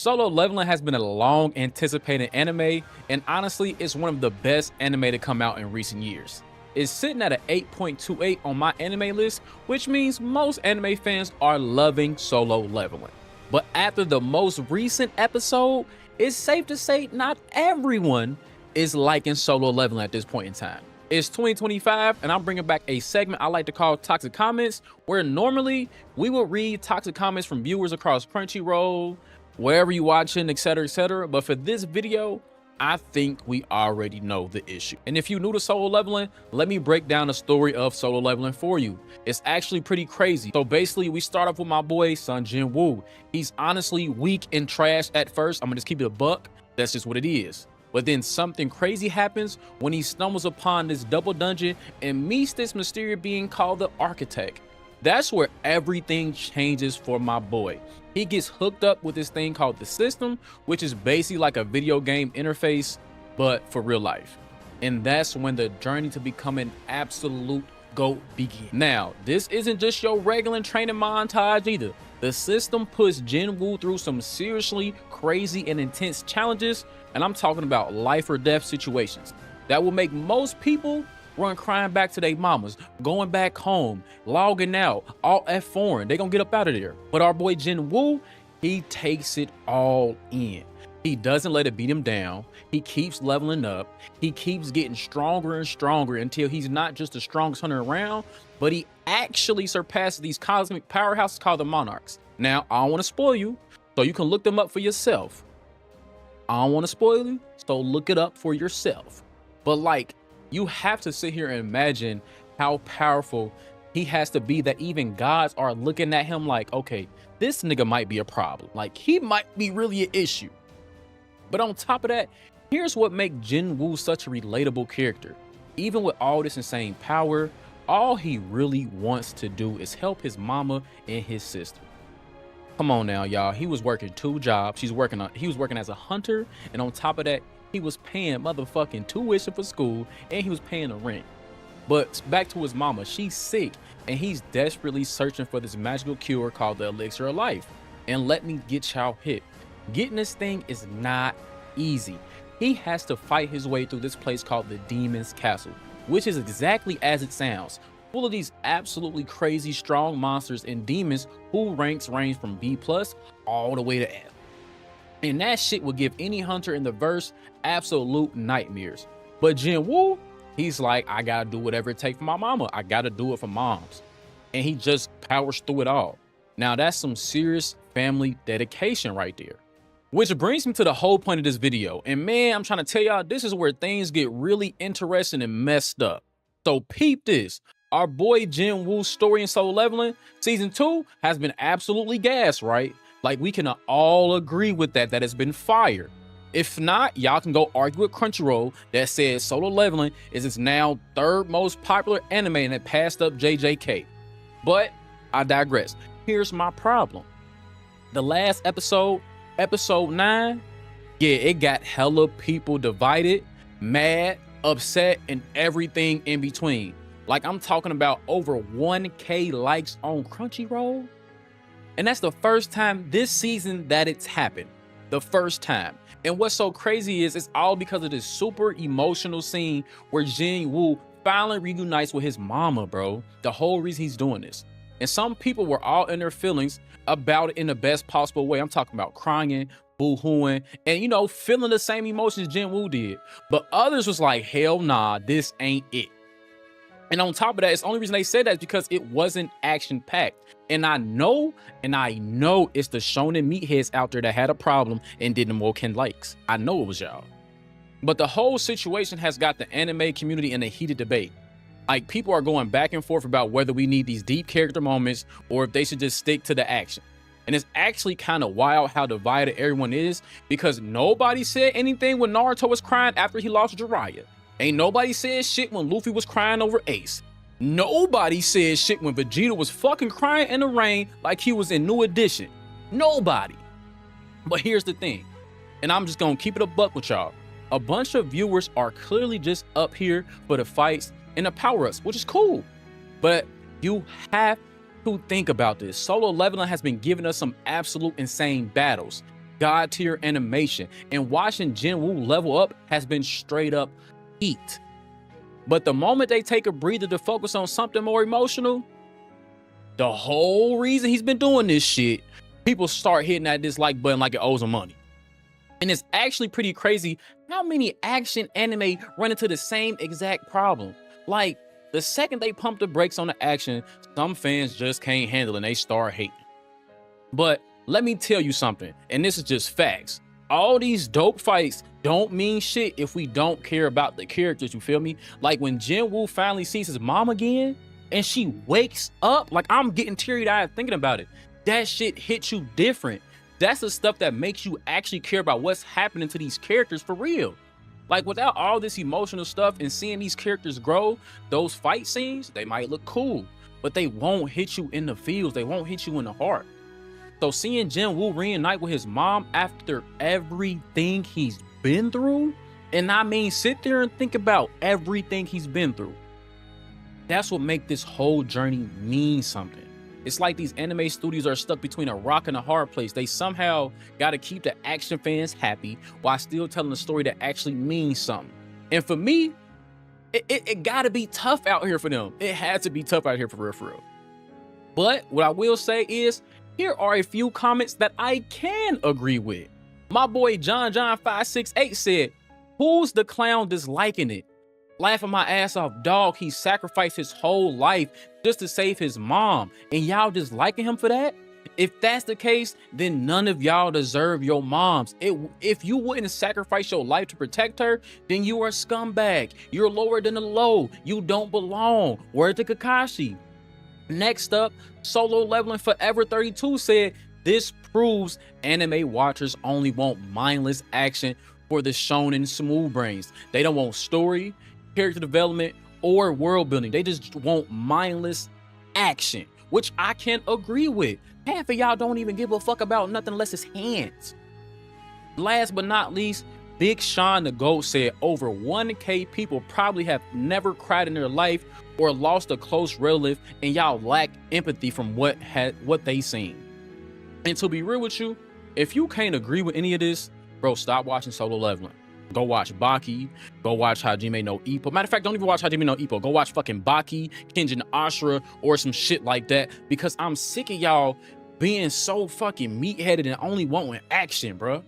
Solo Leveling has been a long anticipated anime, and honestly, it's one of the best anime to come out in recent years. It's sitting at an 8.28 on my anime list, which means most anime fans are loving Solo Leveling. But after the most recent episode, it's safe to say not everyone is liking Solo Leveling at this point in time. It's 2025, and I'm bringing back a segment I like to call Toxic Comments, where normally we will read toxic comments from viewers across Crunchyroll, wherever you watching, etc, etc. But for this video, I think we already know the issue. And if you're new to Solo Leveling, let me break down the story of Solo Leveling for you. It's actually pretty crazy. So basically, we start off with my boy, son Jin-Woo. He's honestly weak and trash at first. I'm gonna just keep it a buck. That's just what it is. But then something crazy happens when he stumbles upon this double dungeon and meets this mysterious being called the Architect. That's where everything changes for my boy. He gets hooked up with this thing called the System, which is basically like a video game interface, but for real life. And that's when the journey to become an absolute GOAT begins. Now, this isn't just your regular training montage either. The System puts Jin-Woo through some seriously crazy and intense challenges, and I'm talking about life or death situations that will make most people run crying back to their mamas, going back home, logging out, all at foreign. They gonna get up out of there. But our boy Jin-Woo, he takes it all in. He doesn't let it beat him down. He keeps leveling up. He keeps getting stronger and stronger until he's not just the strongest hunter around, but he actually surpasses these cosmic powerhouses called the Monarchs. Now, I don't want to spoil you, so you can look them up for yourself. I don't want to spoil you, so look it up for yourself. But like, you have to sit here and imagine how powerful he has to be that even gods are looking at him like, okay, this nigga might be a problem. Like, he might be really an issue. But on top of that, here's what makes Jin-Woo such a relatable character. Even with all this insane power, all he really wants to do is help his mama and his sister. Come on now, y'all. He was working 2 jobs. He was working as a hunter, and on top of that, he was paying motherfucking tuition for school, and he was paying the rent. But back to his mama, she's sick, and he's desperately searching for this magical cure called the elixir of life. And let me get y'all hip. Getting this thing is not easy. He has to fight his way through this place called the Demon's Castle, which is exactly as it sounds, full of these absolutely crazy strong monsters and demons who ranks range from B+ all the way to F. And that shit will give any hunter in the verse absolute nightmares. But Jin-Woo, he's like, I gotta do whatever it takes for my mama. I gotta do it for moms. And he just powers through it all. Now that's some serious family dedication right there. Which brings me to the whole point of this video. And man, I'm trying to tell y'all, this is where things get really interesting and messed up. So peep this. Our boy Jin-Woo's story in Solo Leveling Season 2 has been absolutely gas, right? Like, we can all agree with that it's been fire. If not, y'all can go argue with Crunchyroll that says Solo Leveling is its now 3rd most popular anime and it passed up JJK. But I digress. Here's my problem. The last episode, episode 9, yeah, it got hella people divided, mad, upset, and everything in between. Like, I'm talking about over 1K likes on Crunchyroll. And that's the first time this season that it's happened. The first time. And what's so crazy is it's all because of this super emotional scene where Jin-Woo finally reunites with his mama, bro. The whole reason he's doing this. And some people were all in their feelings about it in the best possible way. I'm talking about crying, boo-hooing, and, you know, feeling the same emotions Jin-Woo did. But others was like, hell nah, this ain't it. And on top of that, it's the only reason they said that is because it wasn't action-packed. And I know it's the shonen meatheads out there that had a problem and didn't more Ken likes. I know it was y'all. But the whole situation has got the anime community in a heated debate. Like, people are going back and forth about whether we need these deep character moments or if they should just stick to the action. And it's actually kind of wild how divided everyone is, because nobody said anything when Naruto was crying after he lost Jiraiya. Ain't nobody said shit when Luffy was crying over Ace. Nobody said shit when Vegeta was fucking crying in the rain like he was in New Edition. Nobody. But here's the thing, and I'm just gonna keep it a buck with y'all. A bunch of viewers are clearly just up here for the fights and the power-ups, which is cool. But you have to think about this. Solo Leveling has been giving us some absolute insane battles. God tier animation, and watching Jin-Woo level up has been straight up heat. But the moment they take a breather to focus on something more emotional, the whole reason he's been doing this shit, people start hitting that dislike button like it owes them money. And it's actually pretty crazy how many action anime run into the same exact problem. Like, the second they pump the brakes on the action, some fans just can't handle it and they start hating. But let me tell you something, and this is just facts. All these dope fights don't mean shit if we don't care about the characters, you feel me? Like when Jin-Woo finally sees his mom again and she wakes up, like I'm getting teary-eyed thinking about it. That shit hits you different. That's the stuff that makes you actually care about what's happening to these characters for real. Like without all this emotional stuff and seeing these characters grow, those fight scenes, they might look cool, but they won't hit you in the feels. They won't hit you in the heart. So seeing Jin-Woo reunite with his mom after everything he's been through, and I mean sit there and think about everything he's been through, that's what makes this whole journey mean something. It's like these anime studios are stuck between a rock and a hard place. They somehow got to keep the action fans happy while still telling a story that actually means something. And for me, it got to be tough out here for them. It had to be tough out here for real. But what I will say is, here are a few comments that I can agree with. My boy John568 said, "Who's the clown disliking it? Laughing my ass off, dog. He sacrificed his whole life just to save his mom, and y'all disliking him for that? If that's the case, then none of y'all deserve your moms. If you wouldn't sacrifice your life to protect her, then you are a scumbag. You're lower than the low. You don't belong. Word to Kakashi." Next up, Solo Leveling Forever 32 said, "This proves anime watchers only want mindless action for the shonen smooth brains. They don't want story, character development, or world building. They just want mindless action," which I can agree with. Half of y'all don't even give a fuck about nothing unless it's hands. Last but not least, Big Sean the GOAT said, "Over 1K people probably have never cried in their life or lost a close relative, and y'all lack empathy from what they seen." And to be real with you, if you can't agree with any of this, bro, stop watching Solo Leveling. Go watch Baki. Go watch Hajime no Ippo. Matter of fact, don't even watch Hajime no Ippo. Go watch fucking Baki, Kenjin Ashura, or some shit like that, because I'm sick of y'all being so fucking meat-headed and only wanting action, bro.